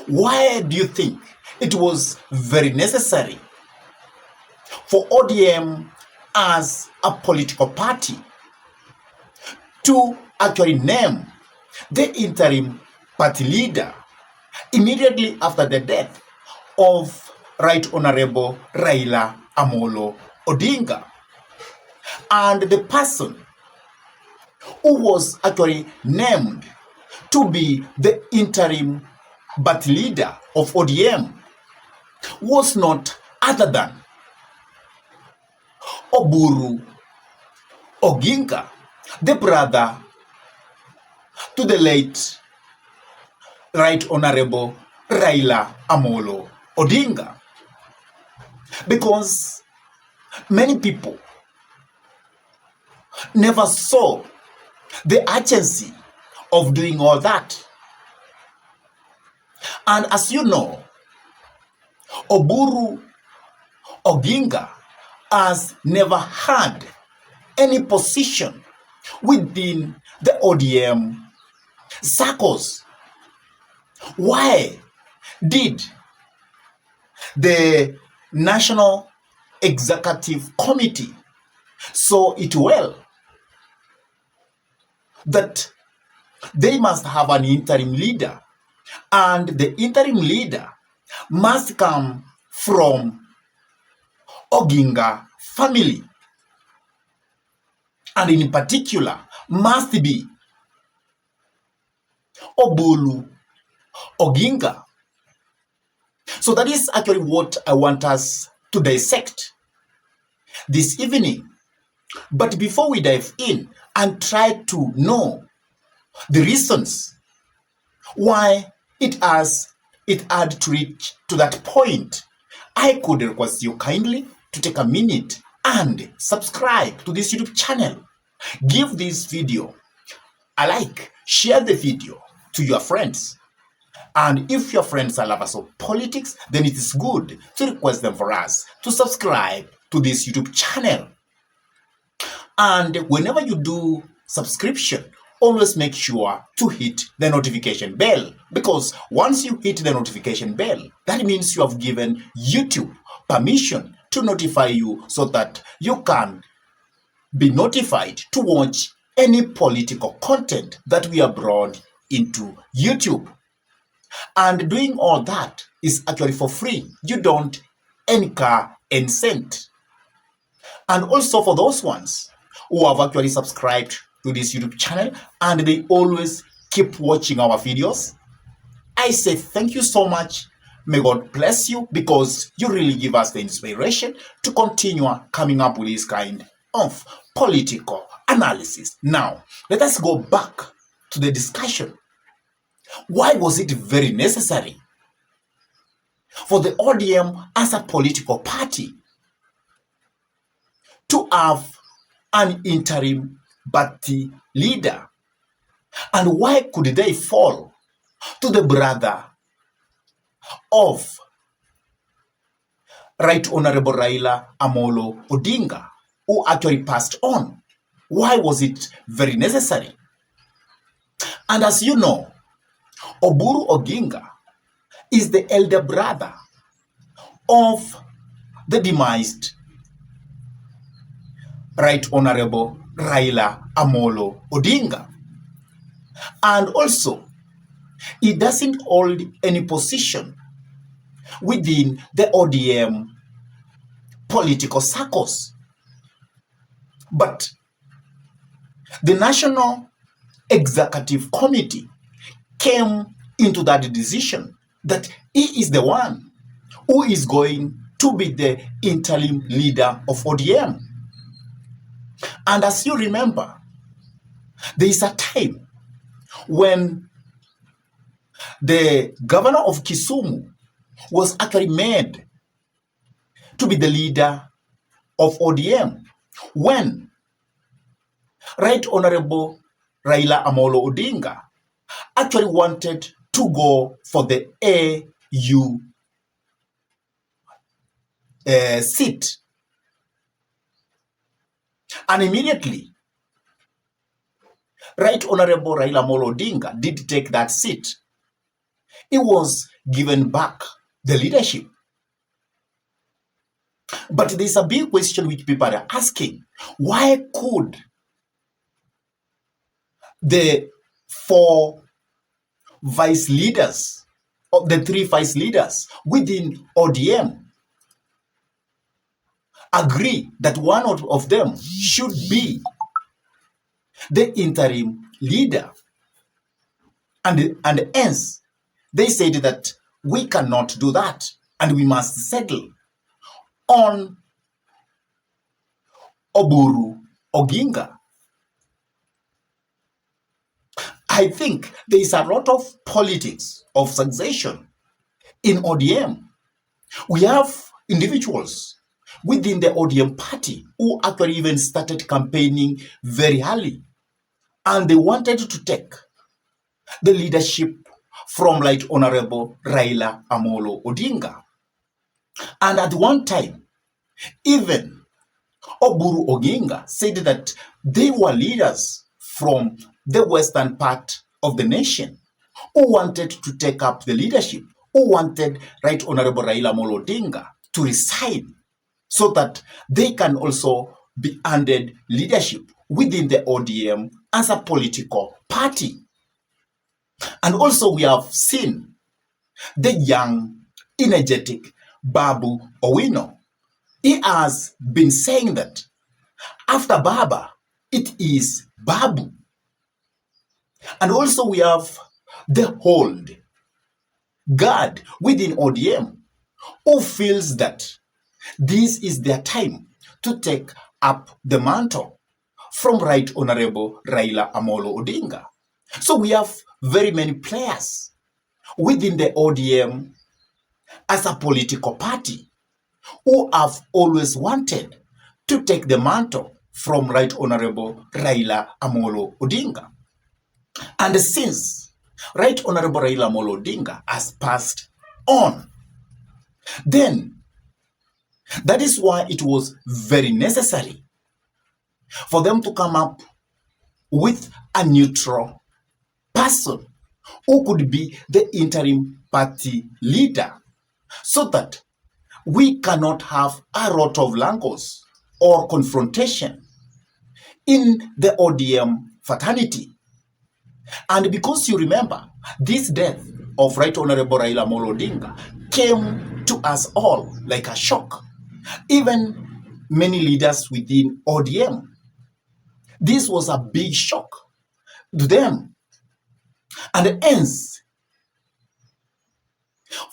Why do you think it was very necessary for ODM as a political party to actually name the interim party leader immediately after the death of Right Honorable Raila Amolo Odinga? And the person who was actually named to be the interim party leader of ODM was not other than Oburu Oginga, the brother to the late Right Honorable Raila Amolo Odinga. Because many people never saw the urgency of doing all that. And as you know, Oburu Oginga has never had any position within the ODM circles. Why did the National Executive Committee saw it well that they must have an interim leader, and the interim leader must come from Oginga family, and in particular must be Oburu Oginga? So that is actually what I want us to dissect this evening. But before we dive in and try to know the reasons why it had to reach to that point, I could request you kindly to take a minute and subscribe to this YouTube channel. Give this video a like, share the video to your friends. And if your friends are lovers of politics, then it is good to request them for us to subscribe to this YouTube channel. And whenever you do subscription, always make sure to hit the notification bell, because once you hit the notification bell, that means you have given YouTube permission to notify you so that you can be notified to watch any political content that we have brought into YouTube. And doing all that is actually for free. You don't incur any cent. And also for those ones who have actually subscribed to this YouTube channel and they always keep watching our videos, I say thank you so much. May God bless you, because you really give us the inspiration to continue coming up with this kind of political analysis. Now, let us go back to the discussion. Why was it very necessary for the ODM as a political party to have an interim party leader? And why could they fall to the brother of Right Honorable Raila Amolo Odinga, who actually passed on? Why was it very necessary? And as you know, Oburu Oginga is the elder brother of the demised Right Honorable Raila Amolo Odinga. And also, he doesn't hold any position within the ODM political circles. But the National Executive Committee came into that decision that he is the one who is going to be the interim leader of ODM. And as you remember, there is a time when the governor of Kisumu was actually made to be the leader of ODM, when Right Honorable Raila Amolo Odinga actually wanted to go for the AU seat. And immediately, Right Honorable Raila Amolo Odinga did take that seat. He was given back the leadership. But there's a big question which people are asking. Why could the four vice leaders, or the three vice leaders within ODM, agree that one of them should be the interim leader? And hence, they said that we cannot do that and we must settle on Oburu Oginga. I think there is a lot of politics of succession in ODM. We have individuals within the ODM party who actually even started campaigning very early, and they wanted to take the leadership from Right Honorable Raila Amolo Odinga. And at one time, even Oburu Oginga said that they were leaders from the western part of the nation who wanted to take up the leadership, who wanted Right Honorable Raila Amolo Odinga to resign so that they can also be handed leadership within the ODM as a political party. And also we have seen the young, energetic Babu Owino. He has been saying that after Baba, it is Babu. And also we have the old guard within ODM who feels that this is their time to take up the mantle from Right Honorable Raila Amolo Odinga. So we have very many players within the ODM as a political party who have always wanted to take the mantle from Right Honorable Raila Amolo Odinga. And since Right Honorable Raila Amolo Odinga has passed on, then that is why it was very necessary for them to come up with a neutral person who could be the interim party leader, so that we cannot have a lot of langos or confrontation in the ODM fraternity. And because you remember, this death of Right Honorable Raila Amolo Odinga came to us all like a shock. Even many leaders within ODM, this was a big shock to them. And hence,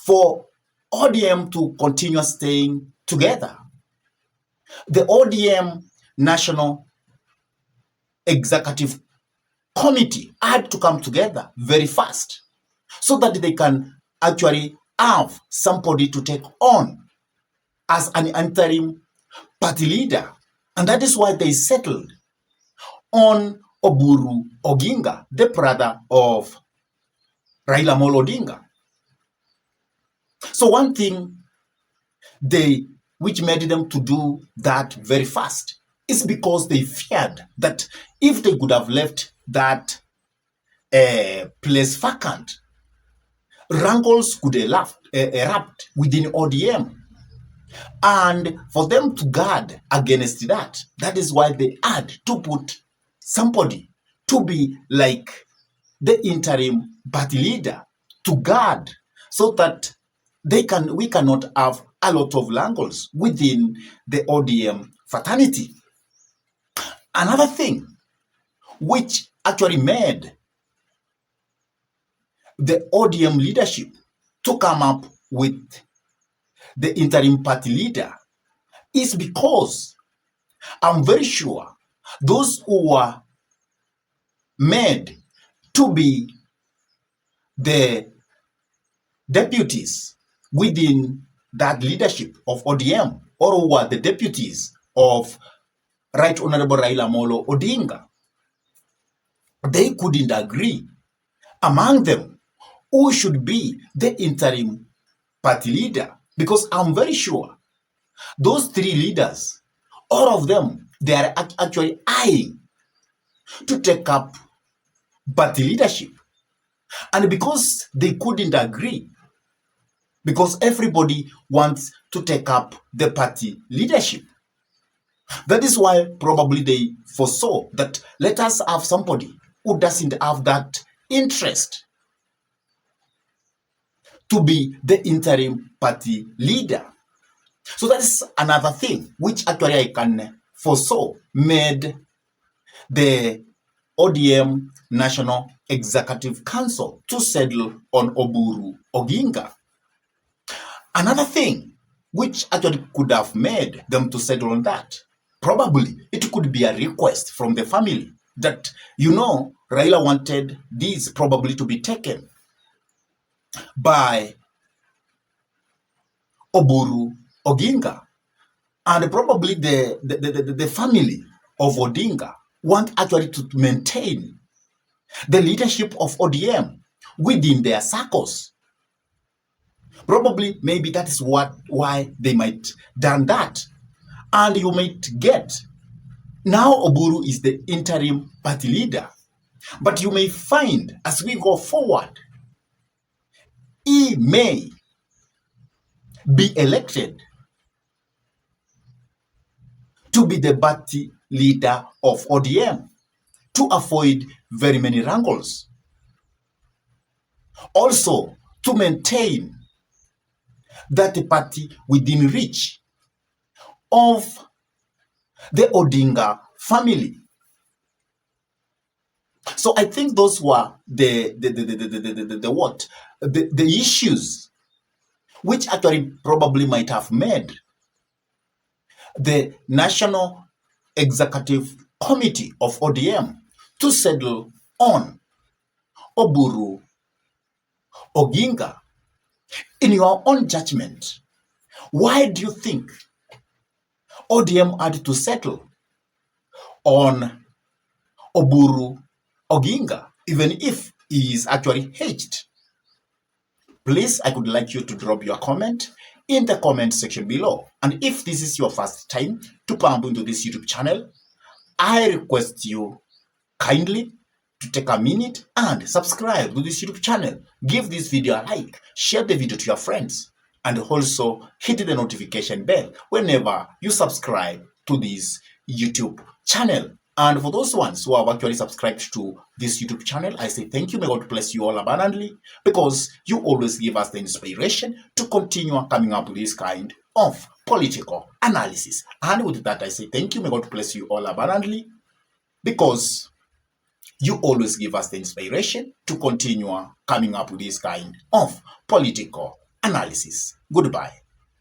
for ODM to continue staying together, the ODM National Executive Committee had to come together very fast so that they can actually have somebody to take on as an interim party leader. And that is why they settled on Oburu Oginga, the brother of Raila Amolo Odinga. So one thing which made them to do that very fast is because they feared that if they could have left that place vacant, wrangles could erupt within ODM. And for them to guard against that, that is why they had to put somebody to be like the interim party leader to guard, so that we cannot have a lot of wrangles within the ODM fraternity. Another thing which actually made the ODM leadership to come up with the interim party leader is because I'm very sure those who were made to be the deputies within that leadership of ODM, or who were the deputies of Right Honorable Raila Amolo Odinga, they couldn't agree among them who should be the interim party leader, because I'm very sure those three leaders, all of them, they are actually eyeing to take up party leadership. And because they couldn't agree, because everybody wants to take up the party leadership, that is why probably they foresaw that let us have somebody who doesn't have that interest to be the interim party leader. So that is another thing which actually I can foresaw made the ODM National Executive Council to settle on Oburu Oginga. Another thing which actually could have made them to settle on that, probably it could be a request from the family that, Raila wanted this probably to be taken by Oburu Oginga. And probably the family of Odinga want actually to maintain the leadership of ODM within their circles. Probably, maybe that is why they might done that. And you might get, now Oburu is the interim party leader. But you may find, as we go forward, he may be elected to be the party leader of ODM to avoid very many wrangles. Also, to maintain that party within reach of the Oginga family. So I think those were the issues which actually probably might have made the National Executive Committee of ODM to settle on Oburu Oginga. In your own judgment, why do you think ODM had to settle on Oburu Oginga, even if he is actually aged? Please, I would like you to drop your comment in the comment section below. And if this is your first time to come into this YouTube channel, I request you kindly to take a minute and subscribe to this YouTube channel. Give this video a like, share the video to your friends, and also hit the notification bell whenever you subscribe to this YouTube channel. And for those ones who have actually subscribed to this YouTube channel, I say thank you. May God bless you all abundantly, because you always give us the inspiration to continue coming up with this kind of political analysis. And with that, I say thank you. May God bless you all abundantly, because you always give us the inspiration to continue coming up with this kind of political analysis. Goodbye.